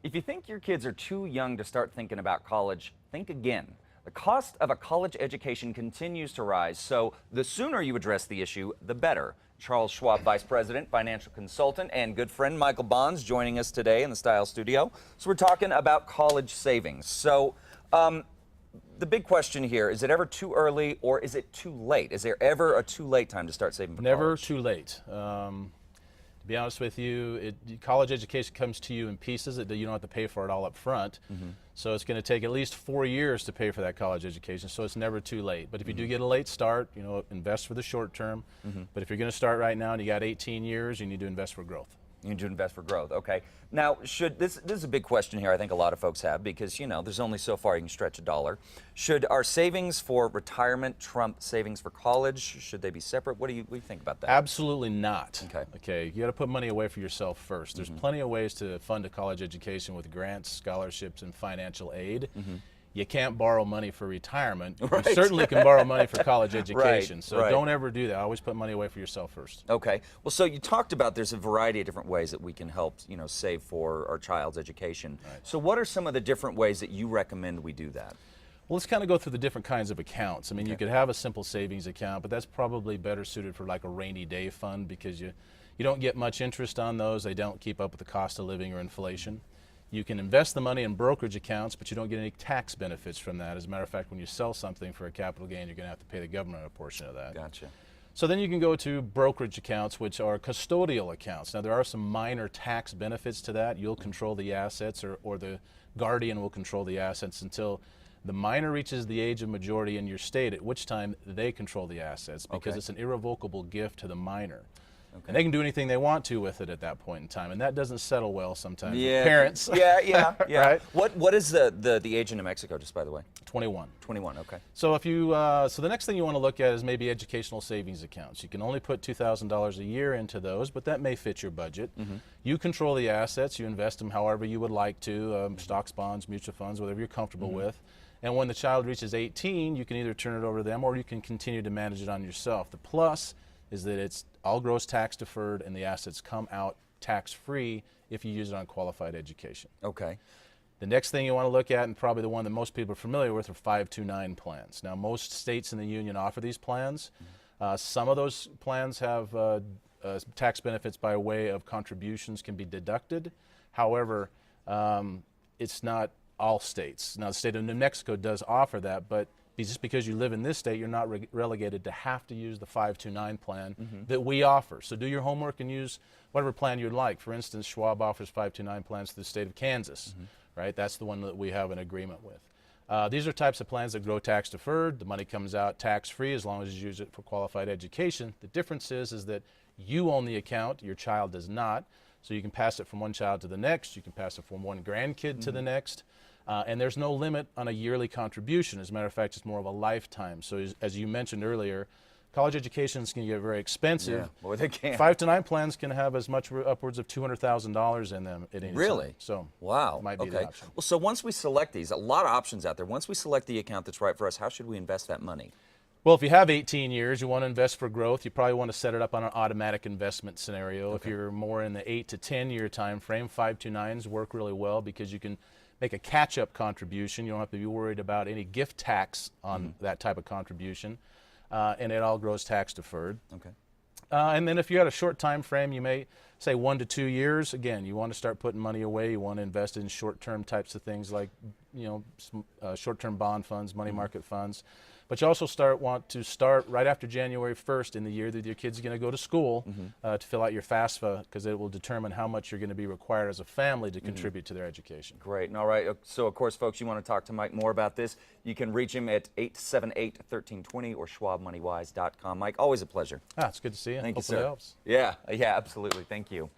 If you think your kids are too young to start thinking about college, think again. The cost of a college education continues to rise, so the sooner you address the issue, the better. Charles Schwab, Vice President, Financial Consultant, and good friend Michael Bonds joining us today in the Style Studio. So we're talking about college savings. So the big question here, is it ever too early or is it too late? Is there ever a too late time to start saving for Never college? too late. To be honest with you, college education comes to you in pieces. You don't have to pay for it all up front. So it's going to take at least 4 years to pay for that college education, so it's never too late. But if you do get a late start, invest for the short term. But if you're going to start right now and you got 18 years, you need to invest for growth. You need to invest for growth. Okay. Now, this is a big question here I think a lot of folks have because, there's only so far you can stretch a dollar. Should our savings for retirement trump savings for college? Should they be separate? What do you think about that? Absolutely not. Okay. You got to put money away for yourself first. There's plenty of ways to fund a college education with grants, scholarships, and financial aid. You can't borrow money for retirement. Right. You certainly can borrow money for college education. Right, So don't ever do that. Always put money away for yourself first. Okay. Well, so you talked about there's a variety of different ways that we can help, save for our child's education. Right. So what are some of the different ways that you recommend we do that? Well, let's kind of go through the different kinds of accounts. I mean, you could have a simple savings account, but that's probably better suited for like a rainy day fund because you don't get much interest on those. They don't keep up with the cost of living or inflation. You can invest the money in brokerage accounts, but you don't get any tax benefits from that. As a matter of fact, when you sell something for a capital gain, you're going to have to pay the government a portion of that. Gotcha. So then you can go to brokerage accounts, which are custodial accounts. Now, there are some minor tax benefits to that. You'll control the assets, or the guardian will control the assets until the minor reaches the age of majority in your state, at which time they control the assets because it's an irrevocable gift to the minor. And they can do anything they want to with it at that point in time, and that doesn't settle well sometimes with parents. Yeah. Right? What is the age in New Mexico, just by the way? 21. 21, okay. So if you so the next thing you want to look at is maybe educational savings accounts. You can only put $2,000 a year into those, but that may fit your budget. You control the assets. You invest them however you would like to, stocks, bonds, mutual funds, whatever you're comfortable with. And when the child reaches 18, you can either turn it over to them or you can continue to manage it on yourself. The plus is that it's all gross tax deferred and the assets come out tax free if you use it on qualified education. Okay. The next thing you want to look at, and probably the one that most people are familiar with, are 529 plans. Now, most states in the union offer these plans. Some of those plans have tax benefits by way of contributions can be deducted. However, it's not all states. Now, the state of New Mexico does offer that, but just because you live in this state, you're not relegated to have to use the 529 plan that we offer. So do your homework and use whatever plan you'd like. For instance, Schwab offers 529 plans to the state of Kansas, right? That's the one that we have an agreement with. These are types of plans that grow tax deferred. The money comes out tax free as long as you use it for qualified education. The difference is that you own the account, your child does not. So you can pass it from one child to the next. You can pass it from one grandkid to the next. And there's no limit on a yearly contribution. As a matter of fact, it's more of a lifetime. So as you mentioned earlier, college educations can get very expensive. Yeah, boy, they can. 529 plans can have as much upwards of $200,000 in them at any Really? time. So wow. it might be the option. Well, so once we select these, a lot of options out there. Once we select the account that's right for us, how should we invest that money? Well, if you have 18 years, you want to invest for growth, you probably want to set it up on an automatic investment scenario. If you're more in the 8 to 10 year time frame, 529s work really well because you can make a catch-up contribution. You don't have to be worried about any gift tax on that type of contribution, and it all grows tax deferred. Okay. And then if you had a short time frame, you may say 1 to 2 years. Again, you want to start putting money away. You want to invest in short-term types of things like, short-term bond funds, money market funds. But you also want to start right after January 1st in the year that your kid's going to go to school to fill out your FAFSA because it will determine how much you're going to be required as a family to contribute to their education. Great. And all right. So, of course, folks, you want to talk to Mike more about this, you can reach him at 878-1320 or schwabmoneywise.com. Mike, always a pleasure. It's good to see you. Thank you, Hopefully sir. it helps. Yeah, absolutely. Thank you.